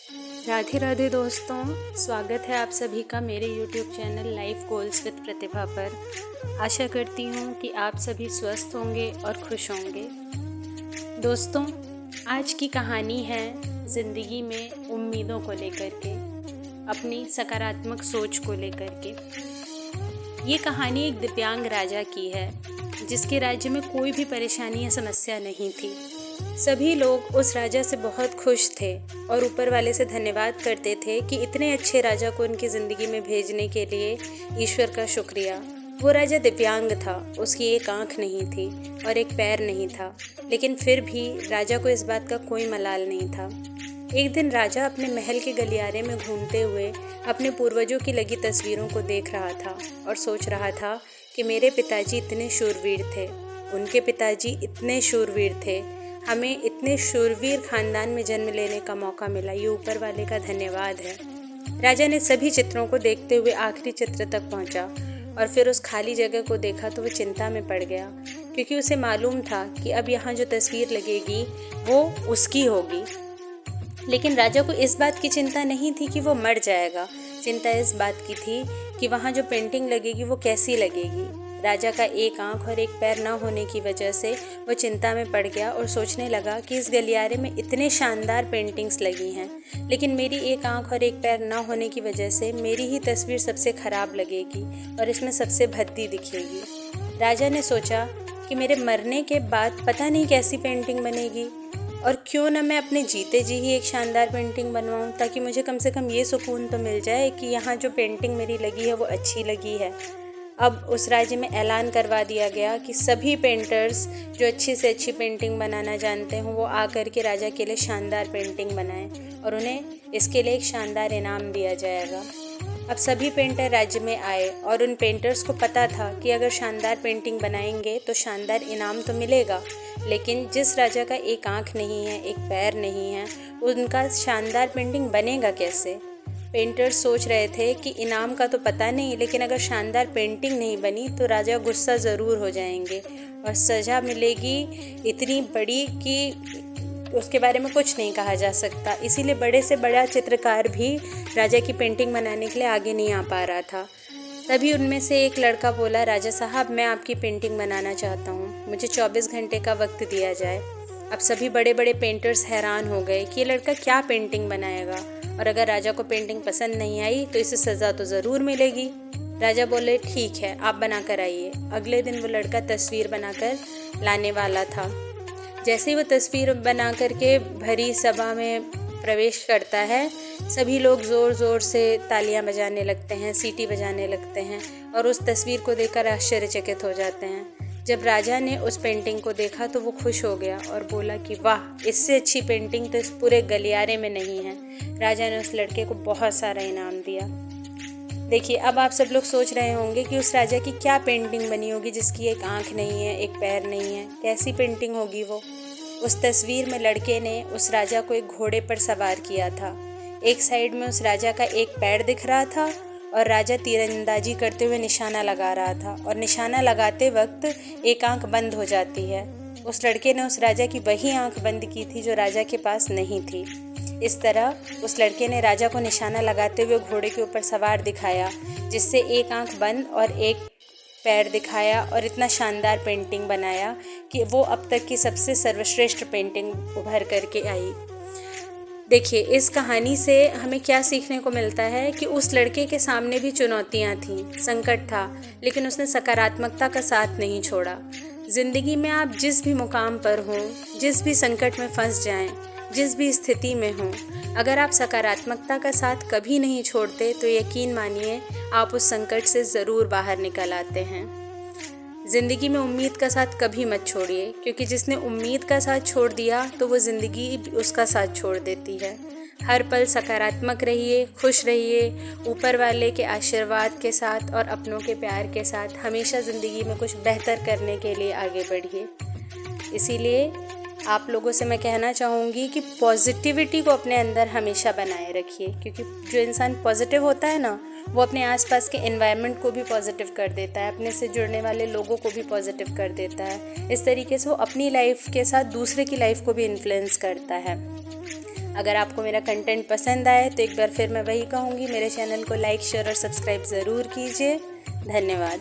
राधे राधे दोस्तों, स्वागत है आप सभी का मेरे YouTube channel life goals with Pratibha पर। आशा करती हूँ कि आप सभी स्वस्थ होंगे और खुश होंगे। दोस्तों, आज की कहानी है ज़िंदगी में उम्मीदों को लेकर के, अपनी सकारात्मक सोच को लेकर के। ये कहानी एक दिव्यांग राजा की है जिसके राज्य में कोई भी परेशानी या समस्या नहीं थी। सभी लोग उस राजा से बहुत खुश थे और ऊपर वाले से धन्यवाद करते थे कि इतने अच्छे राजा को उनकी ज़िंदगी में भेजने के लिए ईश्वर का शुक्रिया। वो राजा दिव्यांग था, उसकी एक आंख नहीं थी और एक पैर नहीं था, लेकिन फिर भी राजा को इस बात का कोई मलाल नहीं था। एक दिन राजा अपने महल के गलियारे में घूमते हुए अपने पूर्वजों की लगी तस्वीरों को देख रहा था और सोच रहा था कि मेरे पिताजी इतने शूरवीर थे, उनके पिताजी इतने शूरवीर थे, हमें इतने शूरवीर खानदान में जन्म लेने का मौका मिला, ये ऊपर वाले का धन्यवाद है। राजा ने सभी चित्रों को देखते हुए आखिरी चित्र तक पहुंचा और फिर उस खाली जगह को देखा तो वो चिंता में पड़ गया, क्योंकि उसे मालूम था कि अब यहाँ जो तस्वीर लगेगी वो उसकी होगी। लेकिन राजा को इस बात की चिंता नहीं थी कि वो मर जाएगा, चिंता इस बात की थी कि वहाँ जो पेंटिंग लगेगी वो कैसी लगेगी। राजा का एक आंख और एक पैर न होने की वजह से वो चिंता में पड़ गया और सोचने लगा कि इस गलियारे में इतने शानदार पेंटिंग्स लगी हैं, लेकिन मेरी एक आंख और एक पैर न होने की वजह से मेरी ही तस्वीर सबसे ख़राब लगेगी और इसमें सबसे भद्दी दिखेगी। राजा ने सोचा कि मेरे मरने के बाद पता नहीं कैसी पेंटिंग बनेगी, और क्यों न मैं अपने जीते जी ही एक शानदार पेंटिंग बनवाऊँ, ताकि मुझे कम से कम ये सुकून तो मिल जाए कि यहाँ जो पेंटिंग मेरी लगी है वो अच्छी लगी है। अब उस राज्य में ऐलान करवा दिया गया कि सभी पेंटर्स जो अच्छी से अच्छी पेंटिंग बनाना जानते हों वो आकर के राजा के लिए शानदार पेंटिंग बनाएं और उन्हें इसके लिए एक शानदार इनाम दिया जाएगा। अब सभी पेंटर राज्य में आए और उन पेंटर्स को पता था कि अगर शानदार पेंटिंग बनाएंगे तो शानदार इनाम तो मिलेगा, लेकिन जिस राजा का एक आंख नहीं है, एक पैर नहीं है, उनका शानदार पेंटिंग बनेगा कैसे। पेंटर्स सोच रहे थे कि इनाम का तो पता नहीं, लेकिन अगर शानदार पेंटिंग नहीं बनी तो राजा गुस्सा ज़रूर हो जाएंगे और सज़ा मिलेगी इतनी बड़ी कि उसके बारे में कुछ नहीं कहा जा सकता। इसीलिए बड़े से बड़ा चित्रकार भी राजा की पेंटिंग बनाने के लिए आगे नहीं आ पा रहा था। तभी उनमें से एक लड़का बोला, राजा साहब, मैं आपकी पेंटिंग बनाना चाहता हूँ, मुझे 24 घंटे का वक्त दिया जाए। अब सभी बड़े बड़े पेंटर्स हैरान हो गए कि ये लड़का क्या पेंटिंग बनाएगा, और अगर राजा को पेंटिंग पसंद नहीं आई तो इसे सज़ा तो ज़रूर मिलेगी। राजा बोले, ठीक है, आप बना कर आइए। अगले दिन वो लड़का तस्वीर बनाकर लाने वाला था। जैसे ही वो तस्वीर बना करके भरी सभा में प्रवेश करता है, सभी लोग ज़ोर ज़ोर से तालियां बजाने लगते हैं, सीटी बजाने लगते हैं और उस तस्वीर को देखकर आश्चर्यचकित हो जाते हैं। जब राजा ने उस पेंटिंग को देखा तो वो खुश हो गया और बोला कि वाह, इससे अच्छी पेंटिंग तो इस पूरे गलियारे में नहीं है। राजा ने उस लड़के को बहुत सारा इनाम दिया। देखिए, अब आप सब लोग सोच रहे होंगे कि उस राजा की क्या पेंटिंग बनी होगी जिसकी एक आंख नहीं है, एक पैर नहीं है, कैसी पेंटिंग होगी वो। उस तस्वीर में लड़के ने उस राजा को एक घोड़े पर सवार किया था। एक साइड में उस राजा का एक पैर दिख रहा था और राजा तीरंदाजी करते हुए निशाना लगा रहा था, और निशाना लगाते वक्त एक आंख बंद हो जाती है। उस लड़के ने उस राजा की वही आंख बंद की थी जो राजा के पास नहीं थी। इस तरह उस लड़के ने राजा को निशाना लगाते हुए घोड़े के ऊपर सवार दिखाया, जिससे एक आंख बंद और एक पैर दिखाया, और इतना शानदार पेंटिंग बनाया कि वो अब तक की सबसे सर्वश्रेष्ठ पेंटिंग उभर करके आई। देखिए, इस कहानी से हमें क्या सीखने को मिलता है कि उस लड़के के सामने भी चुनौतियाँ थीं, संकट था, लेकिन उसने सकारात्मकता का साथ नहीं छोड़ा। ज़िंदगी में आप जिस भी मुकाम पर हों, जिस भी संकट में फंस जाएं, जिस भी स्थिति में हों, अगर आप सकारात्मकता का साथ कभी नहीं छोड़ते तो यकीन मानिए आप उस संकट से ज़रूर बाहर निकल आते हैं। ज़िंदगी में उम्मीद का साथ कभी मत छोड़िए, क्योंकि जिसने उम्मीद का साथ छोड़ दिया तो वो ज़िंदगी उसका साथ छोड़ देती है। हर पल सकारात्मक रहिए, खुश रहिए, ऊपर वाले के आशीर्वाद के साथ और अपनों के प्यार के साथ हमेशा ज़िंदगी में कुछ बेहतर करने के लिए आगे बढ़िए। इसीलिए आप लोगों से मैं कहना चाहूँगी कि पॉजिटिविटी को अपने अंदर हमेशा बनाए रखिए, क्योंकि जो इंसान पॉजिटिव होता है ना, वो अपने आसपास के एनवायरनमेंट को भी पॉजिटिव कर देता है, अपने से जुड़ने वाले लोगों को भी पॉजिटिव कर देता है। इस तरीके से वो अपनी लाइफ के साथ दूसरे की लाइफ को भी इन्फ्लुएंस करता है। अगर आपको मेरा कंटेंट पसंद आए तो एक बार फिर मैं वही कहूँगी, मेरे चैनल को लाइक शेयर और सब्सक्राइब ज़रूर कीजिए। धन्यवाद।